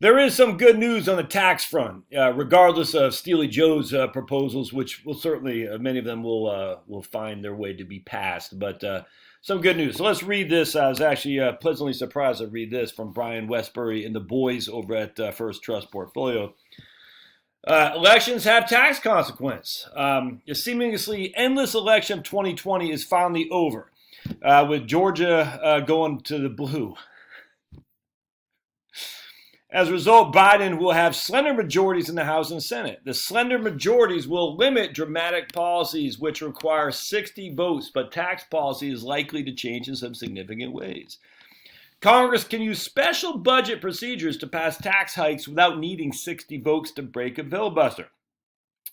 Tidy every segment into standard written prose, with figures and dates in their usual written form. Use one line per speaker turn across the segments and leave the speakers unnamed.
There is some good news on the tax front, regardless of Steely Joe's proposals, which will certainly many of them will find their way to be passed. But some good news. So let's read this. I was actually pleasantly surprised to read this from Brian Westbury and the boys over at First Trust Portfolio. Elections have tax consequence. The seemingly endless election of 2020 is finally over, with Georgia going to the blue. As a result, Biden will have slender majorities in the House and Senate. The slender majorities will limit dramatic policies which require 60 votes, but tax policy is likely to change in some significant ways. Congress can use special budget procedures to pass tax hikes without needing 60 votes to break a filibuster.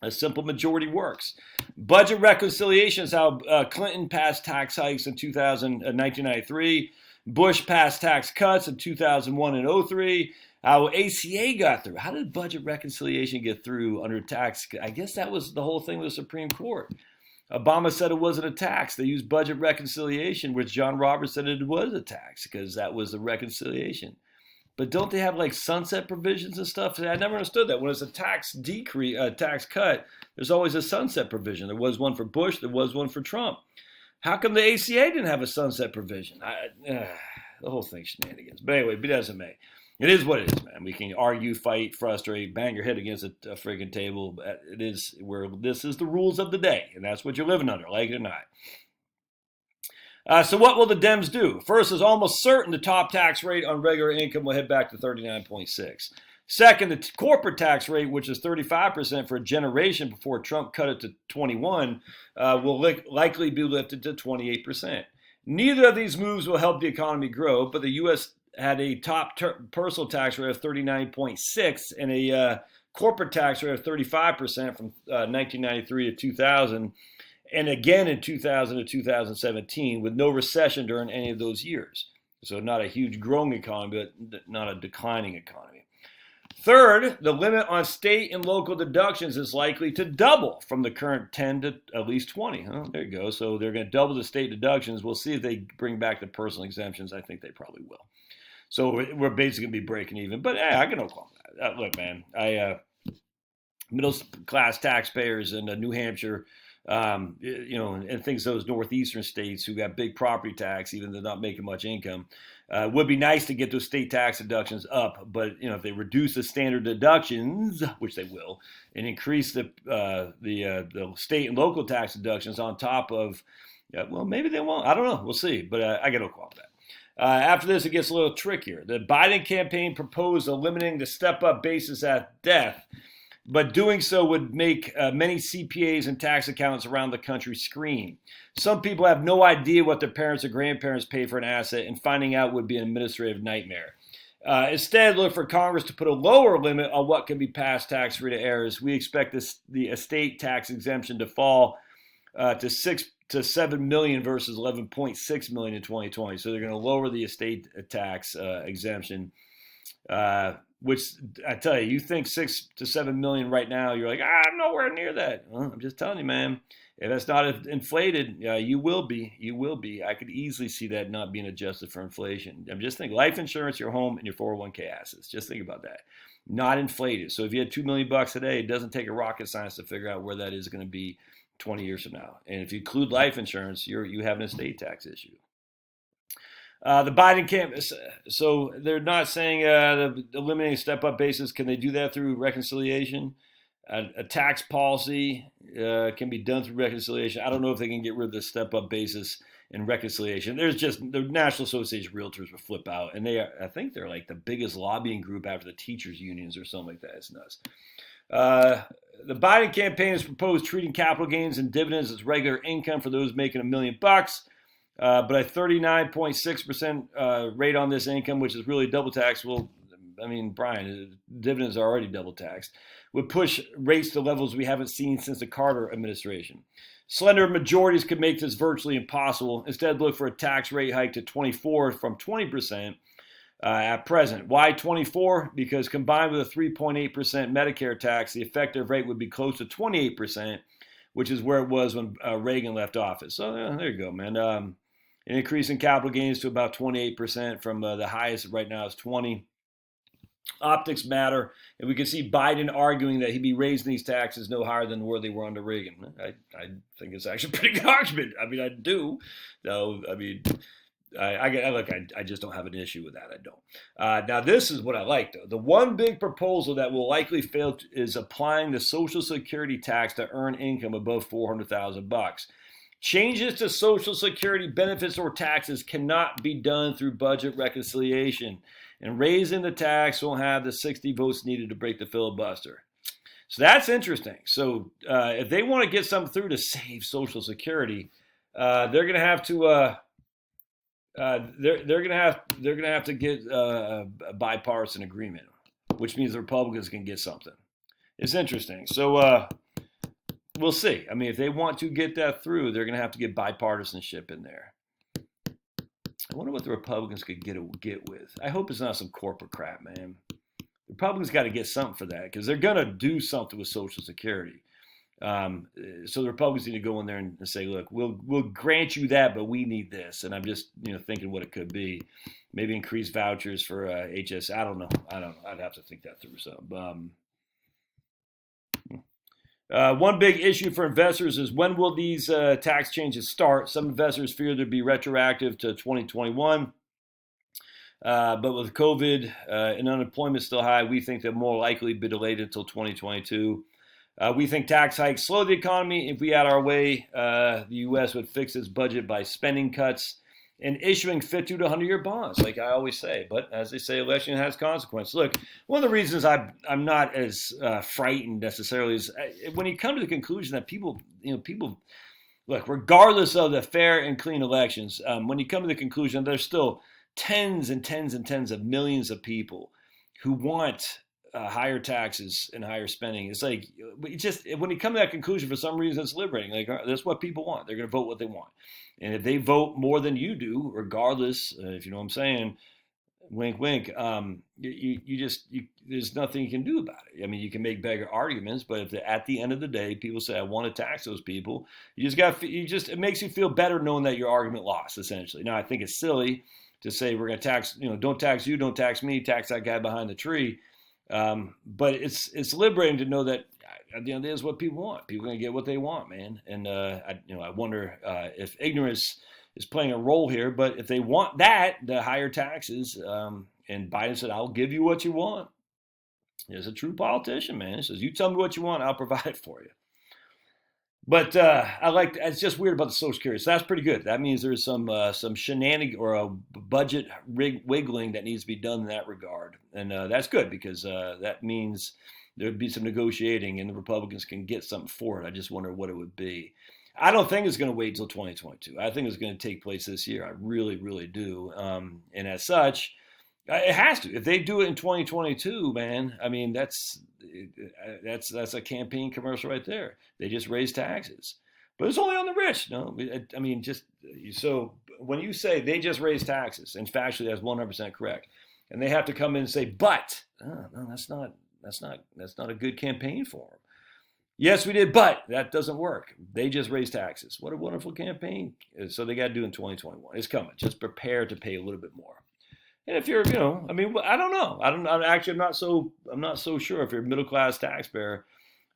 A simple majority works. Budget reconciliation is how Clinton passed tax hikes in 1993. Bush passed tax cuts in 2001 and 03. How ACA got through. How did budget reconciliation get through under tax? I guess that was the whole thing with the Supreme Court. Obama said it wasn't a tax. They used budget reconciliation, which John Roberts said it was a tax because that was the reconciliation. But don't they have like sunset provisions and stuff? I never understood that. When it's a tax decrease, a tax cut, there's always a sunset provision. There was one for Bush. There was one for Trump. How come the ACA didn't have a sunset provision? The whole thing's shenanigans. But anyway, be that as it may. It is what it is, man. We can argue, fight, frustrate, bang your head against a friggin' table. But it is where this is the rules of the day, and that's what you're living under, like it or not. So what will the Dems do? First, it's almost certain the top tax rate on regular income will head back to 39.6. Second, the corporate tax rate, which is 35% for a generation before Trump cut it to 21, will likely be lifted to 28%. Neither of these moves will help the economy grow, but the U.S. had a top personal tax rate of 39.6 and a corporate tax rate of 35% from 1993 to 2000, and again in 2000 to 2017, with no recession during any of those years. So not a huge growing economy, but not a declining economy. Third, the limit on state and local deductions is likely to double from the current 10 to at least 20. Oh, there you go. So they're going to double the state deductions. We'll see if they bring back the personal exemptions. I think they probably will. So we're basically going to be breaking even. But hey, I can no call that. Look, man, middle class taxpayers in New Hampshire, and things those northeastern states who got big property tax, even though they're not making much income, would be nice to get those state tax deductions up. But if they reduce the standard deductions, which they will, and increase the state and local tax deductions on top of, well, maybe they won't. I don't know. We'll see. But I get no call with that. After this, it gets a little trickier. The Biden campaign proposed eliminating the step-up basis at death, but doing so would make many CPAs and tax accountants around the country scream. Some people have no idea what their parents or grandparents pay for an asset, and finding out would be an administrative nightmare. Instead, look for Congress to put a lower limit on what can be passed tax-free to heirs. We expect the estate tax exemption to fall to 6 to 7 million versus 11.6 million in 2020. So they're going to lower the estate tax exemption, which I tell you, you think 6 to 7 million right now, you're like, I'm nowhere near that. Well, I'm just telling you, man, if it's not inflated, you will be. You will be. I could easily see that not being adjusted for inflation. I'm just thinking life insurance, your home, and your 401k assets. Just think about that. Not inflated. So if you had $2 million today, it doesn't take a rocket science to figure out where that is going to be 20 years from now. And if you include life insurance, you have an estate tax issue. The Biden campaign, so they're not saying eliminating step-up basis. Can they do that through reconciliation? A tax policy can be done through reconciliation. I don't know if they can get rid of the step-up basis in reconciliation. There's just the National Association of Realtors will flip out, and I think they're like the biggest lobbying group after the teachers unions or something like that. It's nuts. The Biden campaign has proposed treating capital gains and dividends as regular income for those making $1 million, but a 39.6% rate on this income, which is really double tax. Well, I mean, Brian, dividends are already double taxed, would push rates to levels we haven't seen since the Carter administration. Slender majorities could make this virtually impossible. Instead, look for a tax rate hike to 24 from 20%. At present. Why 24? Because combined with a 3.8% Medicare tax, the effective rate would be close to 28%, which is where it was when Reagan left office. So there you go, man. An increase in capital gains to about 28% from the highest right now is 20. Optics matter, and we can see Biden arguing that he'd be raising these taxes no higher than where they were under Reagan. I think it's actually a pretty good argument. I mean, I do. So, I mean, I just don't have an issue with that. I don't. Now, this is what I like, though. The one big proposal that will likely fail is applying the Social Security tax to earn income above $400,000. Changes to Social Security benefits or taxes cannot be done through budget reconciliation, and raising the tax won't have the 60 votes needed to break the filibuster. So that's interesting. So if they want to get something through to save Social Security, they're going to have to they're going to have to get a bipartisan agreement, which means the Republicans can get something. It's interesting. So we'll see. I mean, if they want to get that through, they're going to have to get bipartisanship in there. I wonder what the Republicans could get with. I hope it's not some corporate crap, man. The Republicans got to get something for that because they're going to do something with Social Security. So the Republicans need to go in there and say, look, we'll grant you that, but we need this. And I'm just thinking what it could be. Maybe increase vouchers for HS. I don't know. I'd have to think that through. So. One big issue for investors is when will these tax changes start? Some investors fear they'll be retroactive to 2021. But with COVID and unemployment still high, we think they'll more likely be delayed until 2022. We think tax hikes slow the economy. If we had our way, the U.S. would fix its budget by spending cuts and issuing 50 to 100-year bonds, like I always say. But as they say, election has consequences. Look, one of the reasons I'm not as frightened necessarily is when you come to the conclusion that people look, regardless of the fair and clean elections, when you come to the conclusion there's still tens and tens and tens of millions of people who want higher taxes and higher spending. It's like, when you come to that conclusion, for some reason, it's liberating. Like, that's what people want. They're going to vote what they want. And if they vote more than you do, regardless, if you know what I'm saying, wink, wink, there's nothing you can do about it. I mean, you can make bigger arguments, but if at the end of the day, people say, I want to tax those people, it makes you feel better knowing that your argument lost, essentially. Now, I think it's silly to say we're going to tax, don't tax you, don't tax me, tax that guy behind the tree. But it's liberating to know that at the end of the day, is what people want. People are going to get what they want, man. And I wonder if ignorance is playing a role here. But if they want that, the higher taxes, and Biden said, "I'll give you what you want." He's a true politician, man. He says, "You tell me what you want, I'll provide it for you." But it's just weird about the Social Security. So that's pretty good. That means there's some shenanigans or a budget wiggling that needs to be done in that regard. And that's good because that means there'd be some negotiating and the Republicans can get something for it. I just wonder what it would be. I don't think it's going to wait until 2022. I think it's going to take place this year. I really, really do. And as such, it has to. If they do it in 2022, man, I mean, that's a campaign commercial right there. They just raise taxes. But it's only on the rich. No, I mean, so when you say they just raise taxes, and factually that's 100% correct, and they have to come in and say, but no, that's not a good campaign for them. Yes, we did, but that doesn't work. They just raised taxes. What a wonderful campaign. So they got to do in 2021. It's coming. Just prepare to pay a little bit more. And if you're, I mean, I don't know. I'm not so sure if you're a middle class taxpayer.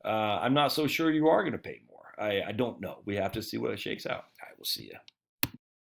I'm not so sure you are going to pay more. I don't know. We have to see what it shakes out. All right, we'll see you.